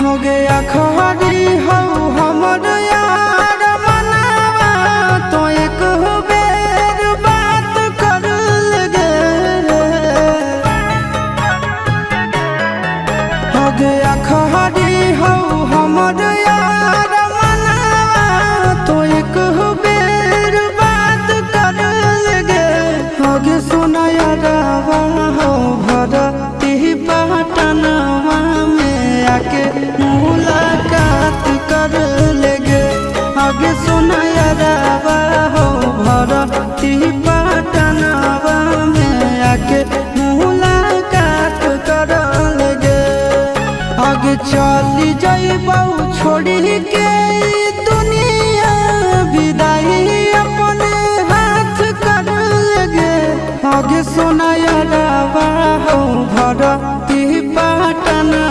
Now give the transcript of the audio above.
हो गया खहरी हो हमर यार मनावा तो एक बेर बात कर लगे। हो गया खहरी हो हमर यार मनावा तो एक बेर बात कर लगे। हो गे सोना यारवा हो भरती पटनवा में आके मुलाकात कर लेगे। आगे सुना यारवा हो भरती पटनवा में आके मुलाकात कर लेगे। आगे चली जाइबौ छोड़ी के दुनिया विदाई अपने हाथ कर लेगे। आगे सुना यारवा हो भरती पटना